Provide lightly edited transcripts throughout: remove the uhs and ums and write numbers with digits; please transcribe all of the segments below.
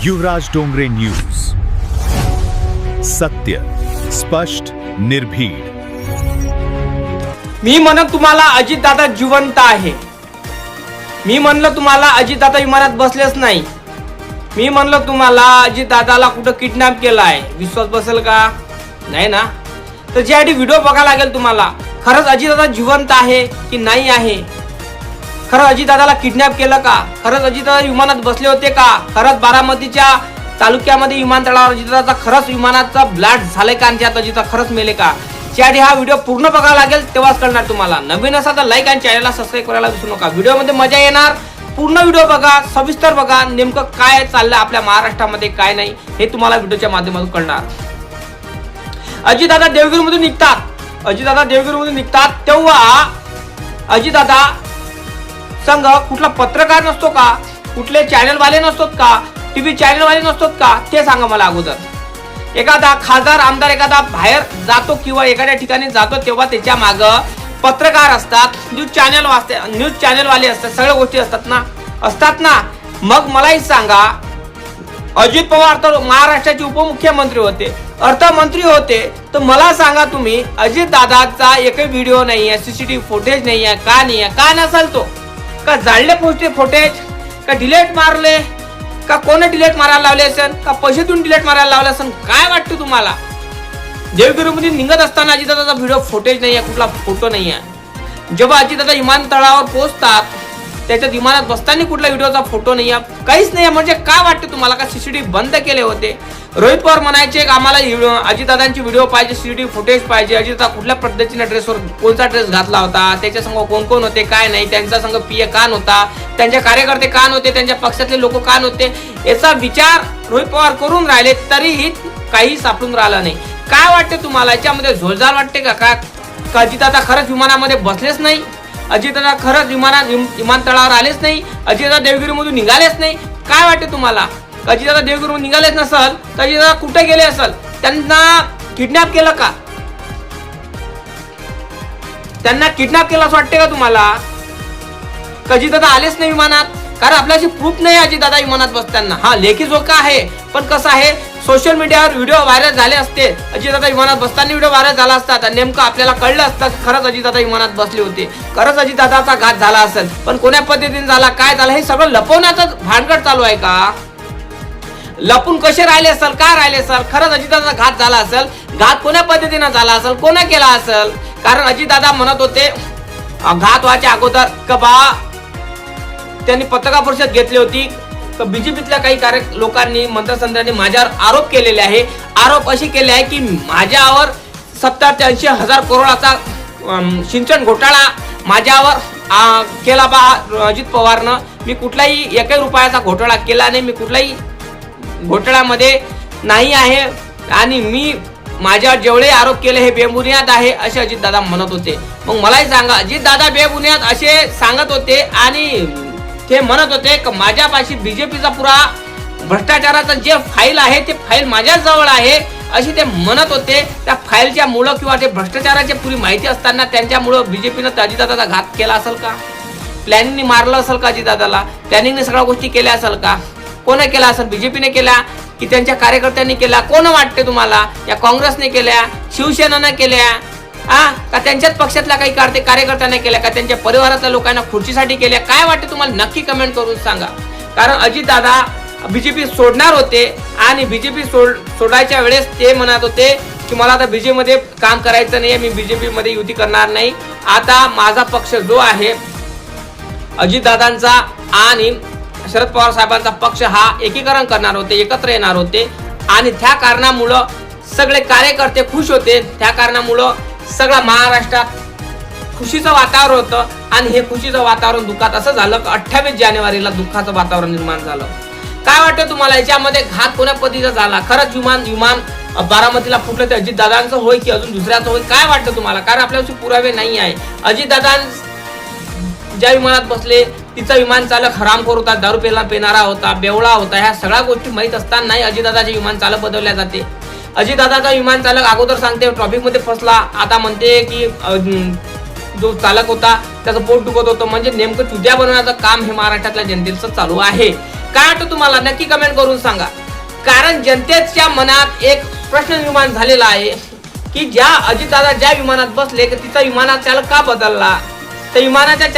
युवराज Dongre news, सत्य, स्पष्ट, निर्भीड. मी म्हणत तुम्हाला अजितदादा जिवंत आहे. मी म्हणलं तुम्हाला अजितदादा विमानात बसलेच नाही. मी म्हणलं तुम्हाला अजितदादाला कुठं किडनॅप केलं आहे. विश्वास बसेल का? नाही ना. तर ज्यासाठी व्हिडिओ बघायला लागेल तुम्हाला. खरंच अजितदादा जिवंत आहे की नाही आहे? खरंच अजितदादाला किडनॅप केलं का? खरंच अजितदादा विमानात बसले होते का? खरंच बारामतीच्या तालुक्यामध्ये विमानतळावर अजितदादाचा खरंच विमानाचा ब्लास्ट झालाय का? आणि त्यात अजितदादा खरंच मेले का? त्यासाठी हा व्हिडिओ पूर्ण बघायला लागेल, तेव्हाच कळणार तुम्हाला. नवीन असा तर लाईक आणि चॅनलला सबस्क्राईब करायला विसरू नका. व्हिडिओमध्ये मजा येणार. पूर्ण व्हिडिओ बघा, सविस्तर बघा, नेमकं काय चाललंय आपल्या महाराष्ट्रामध्ये काय नाही हे तुम्हाला व्हिडिओच्या माध्यमातून कळणार. अजितदादा देवगिरीमधून निघतात तेव्हा अजितदादा संघ कुठला पत्रकार नसतो का? कुठले चॅनल वाले नसतात का? टीव्ही चॅनल वाले नसतात का? ते सांगा मला अगोदर. एखादा खासदार आमदार एखादा बाहेर जातो किंवा एखाद्या ठिकाणी जातो तेव्हा त्याच्या माग पत्रकार असतात, न्यूज चॅनल वाले असतात, सगळ्या गोष्टी असतात ना. मग मलाही सांगा, अजित पवार तर महाराष्ट्राचे उपमुख्यमंत्री होते, अर्थमंत्री होते, तर मला सांगा तुम्ही अजितदादाचा एकही व्हिडिओ नाही आहे, सीसीटीव्ही फुटेज नाही आहे. का नाही आहे? का नसेल तो? का जाळले फुटेज? का डिलीट मारले? का कोणी डिलीट मारायला लावले असेल? का पैसे देऊन डिलीट मारायला लावले असेल? काय वाटतं तुम्हाला? देवगिरीमध्ये निघत असताना अजितदादाचा व्हिडिओ फुटेज नाही आहे, कुठला फोटो नाही आहे. जेव्हा अजितदादा विमानतळावर पोहोचतात त्याच्यात विमानात बसताना कुठला व्हिडिओचा फोटो नाही आहे, काहीच नाही आहे. म्हणजे काय वाटतं तुम्हाला? का सीसीटीव्ही बंद केले होते? रोहित पवार म्हणायचे आम्हाला अजितदादांची व्हिडिओ पाहिजे, सीसीटीव्ही फुटेज पाहिजे. अजितदादा कुठल्या पद्धतीने ड्रेसवर कोणता ड्रेस घातला होता, त्याच्या संग कोण कोण होते, काय नाही, त्यांचा संघ पीए का नव्हता, त्यांचे कार्यकर्ते का नव्हते, त्यांच्या पक्षातले लोक का नव्हते, याचा विचार रोहित पवार करून राहिले तरीही काही सापडून राहिला नाही. काय वाटते तुम्हाला? याच्यामध्ये झोलझाल वाटते का? अजितदादा खरंच विमानामध्ये बसलेच नाही? अजितदादा खरंच विमानतळावर आलेच नाही? अजितदादा देवगिरीमधून निघालेच नाही? काय वाटते तुम्हाला? अजितदादा देवगिरीमधून निघालेच नसल तर अजितदादा कुठे गेले असेल? त्यांना किडनॅप केलं का? त्यांना किडनॅप केलं असं वाटते का तुम्हाला? अजितदादा आलेच नाही विमानात, कारण आपल्याशी प्रूफ नाही अजितदादा विमानात बसताना. हा लेखी जोखा आहे, पण कसं आहे, सोशल मीडियावर व्हिडिओ व्हायरल झाले असते, अजितदादा विमानात बसताना व्हिडिओ व्हायरल झाला असतात आणि नेमकं आपल्याला कळलं असतं की खरंच अजितदादा विमानात बसले होते, खरंच अजितदादाचा घात झाला असेल. पण कोण्या पद्धतीने झाला, काय झालं, हे सगळं लपवण्याचं भानगड चालू आहे का? लपून कसे राहिले असेल, काय राहिले असेल? खरंच अजितदादाचा घात झाला असेल, घात कोण्या पद्धतीने झाला असेल, कोणा केला असेल? कारण अजितदादा म्हणत होते घात व्हायच्या अगोदर का बा त्यांनी पत्रकार परिषद घेतली होती, तर बीजेपीतल्या काही लोकांनी मंत्रसंत्रांनी माझ्यावर आरोप केलेले आहे. आरोप असे केले आहे की माझ्यावर 70 ते 80 हजार करोडाचा सिंचन घोटाळा माझ्यावर केला बा अजित पवारनं. मी कुठलाही एकही रुपयाचा घोटाळा केला नाही, मी कुठलाही घोटाळ्यामध्ये नाही आहे आणि मी माझ्यावर जेवढे आरोप केले हे बेबुनियाद आहे असे अजितदादा म्हणत होते. मग मलाही सांगा, अजितदादा बेबुनियाद असे सांगत होते आणि ते म्हणत होते की माझ्यापाशी बीजेपीचा पुरा भ्रष्टाचाराचा जे फाईल आहे ते फाईल माझ्याच जवळ आहे अशी ते म्हणत होते. त्या फाईलच्या मुळे किंवा ते भ्रष्टाचाराची पुरी माहिती असताना त्यांच्यामुळं बीजेपीनं अजितदादाचा घात केला असेल का? प्लॅनिंगने मारलं असेल का अजितदादाला? प्लॅनिंगने सगळ्या गोष्टी केल्या असेल का? कोणी केला असेल? बीजेपीने केल्या की त्यांच्या कार्यकर्त्यांनी केल्या? कोण वाटते तुम्हाला? या काँग्रेसने केल्या, शिवसेनेनं केल्या, का त्यांच्याच पक्षातल्या काही कार्यकर्त्यांना केल्या, का त्यांच्या परिवारातल्या लोकांना खुर्चीसाठी केल्या? काय वाटते तुम्हाला? नक्की कमेंट करून सांगा. कारण अजितदादा बीजेपी सोडणार होते आणि बीजेपी सोडायच्या वेळेस ते म्हणत होते की मला आता बीजेपी मध्ये काम करायचं नाही, मी बीजेपी मध्ये युती करणार नाही. आता माझा पक्ष जो आहे अजितदादांचा आणि शरद पवार साहेबांचा पक्ष हा एकीकरण करणार होते, एकत्र येणार होते आणि त्या कारणामुळं सगळे कार्यकर्ते खुश होते. त्या कारणामुळं सगळा महाराष्ट्रात खुशीचं वातावरण होतं आणि हे खुशीचं वातावरण दुःखात असं झालं की 28 जानेवारीला दुःखाचं वातावरण निर्माण झालं. काय वाटतं तुम्हाला? याच्यामध्ये घात कोण्या पद्धतीचा झाला? खरंच विमान बारामतीला फुटलं ते अजितदादांचं होय की अजून दुसऱ्याचं होय? काय वाटतं तुम्हाला? कारण आपल्याशी पुरावे नाही आहे. अजितदादा ज्या विमानात बसले तिचा विमान चालक हरामखोर होता, दारू पिणारा होता, बेवळा होता. ह्या सगळ्या गोष्टी माहीत असतानाही अजितदादाचे विमान चालक बदलल्या जाते. अजितदादाचा विमान चालक अगोदर सांगते ट्रॉफिक मध्ये फसला, आता म्हणते की जो चालक होता त्याचं पोट दुखत होतं. म्हणजे नेमकं चुद्या बनवण्याचं काम हे महाराष्ट्रातल्या जनतेचं चालू आहे. काय वाटतं तुम्हाला नक्की कमेंट करून सांगा. कारण जनतेच्या मनात एक प्रश्न निर्माण झालेला आहे की ज्या अजितदादा ज्या विमानात बसले की तिचा विमानाचा चालक का बदलला. त्या विमानाच्या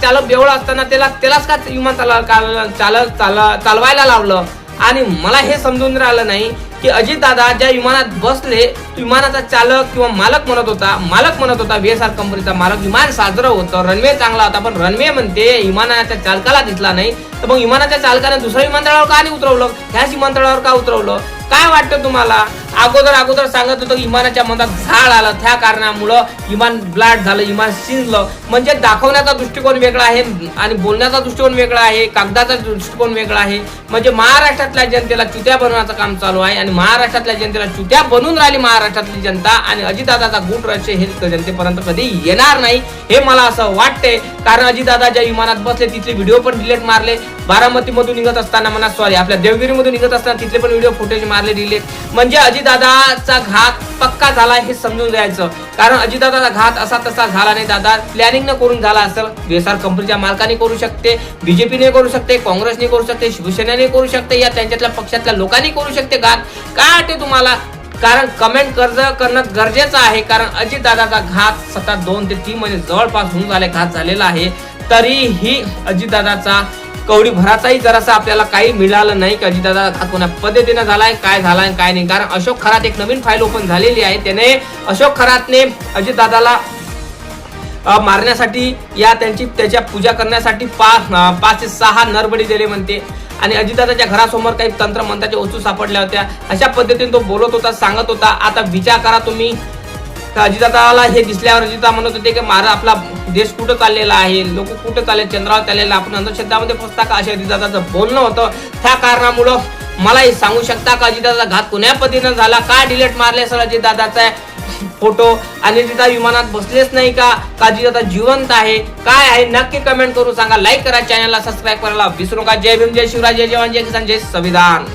चालक बेवळा असताना त्यालाच का विमान चालवायला लावलं. आणि मला हे समजून राहिलं नाही की अजितदादा ज्या विमानात बसले विमानाचा चालक किंवा मालक म्हणत होता VSR कंपनीचा मालक विमान साजरं होतं, रनवे चांगला होता, पण रनवे म्हणते विमानाच्या चालकाला दिसला नाही. तर मग विमानाच्या चालकाने दुसऱ्या विमानतळावर का नाही उतरवलं, ह्याच विमानतळावर का उतरवलं. काय वाटतं तुम्हाला. अगोदर सांगत होतं विमानाच्या मधात झाड आलं, त्या कारणामुळं विमान ब्लास्ट झालं, विमान शिजलं. म्हणजे दाखवण्याचा दृष्टिकोन वेगळा आहे आणि बोलण्याचा दृष्टिकोन वेगळा आहे, कागदाचा दृष्टिकोन वेगळा आहे. म्हणजे महाराष्ट्रातल्या जनतेला चुत्या बनवण्याचं काम चालू आहे आणि महाराष्ट्रातल्या जनतेला चुत्या बनवून राहिली महाराष्ट्रातली जनता. आणि अजितदादाचा गूढ रहस्य हे जनतेपर्यंत कधी येणार नाही हे मला असं वाटतंय. कारण अजितदादा ज्या विमानात बसले तिथले व्हिडिओ पण डिलीट मारले. बारामतीमधून निघत असताना आपल्या देवगिरीमधून निघत असताना तिथले पण व्हिडिओ फुटेज मारले डिलीट. म्हणजे अजितदादाचा घात पक्का झाला हे समजून द्यायचं. कारण अजितदादाचा घात असा तसा झाला नाही दादा, प्लॅनिंग न करून झाला असेल. VSR कंपनीच्या मालकाने करू शकते, बीजेपीने करू शकते, काँग्रेसने करू शकते, शिवसेनेने करू शकते, या त्यांच्यातल्या पक्षातल्या लोकांनी करू शकते घात. काय वाटते तुम्हाला. कारण कमेंट करणं गरजेचं आहे. कारण अजितदादाचा घात सतत 2 ते 3 महिने जवळपास होऊन झाले घात झालेला आहे. तरीही अजितदादाचा कवडी भराचाही जरासा आपल्याला काही मिळालं नाही की अजितदादा घात कोणा पद्धतीने झालाय, काय झालाय काय नाही. कारण अशोक खरात एक नवीन फाईल ओपन झालेली आहे. त्याने अशोक खरातने अजितदादाला मारण्यासाठी त्याच्या पूजा करण्यासाठी 5 ते 6 नरबळी दिले म्हणते. आणि अजितदादाच्या घरासमोर काही तंत्रमंत्राच्या वस्तू सापडल्या होत्या. अशा पद्धतीने तो बोलत होता, सांगत होता. आता विचार करा तुम्ही, अजितदादाला हे दिसल्यावर अजितदादा म्हणत होते की आपला देश कुठं चाललेला आहे, लोक कुठं चालले, चंद्रावर चाललेला, आपण अंधश्रद्धामध्ये फसता का, अशा अजितदादाचं बोलणं होतं. त्या कारणामुळं मला हे सांगू शकता का अजितदादाचा घात कोण्या पद्धतीनं झाला, का डिलीट मारले सर अजितदादाचा फोटो, आणि अजितदादा विमानात बसलेच नाही का अजितदादा जिवंत आहे, काय आहे नक्की कमेंट करून सांगा. लाईक करा, चॅनलला सबस्क्राईब करायला विसरू नका. जय भीम, जय शिवराज, जय जवान, जय किसान, जय संविधान.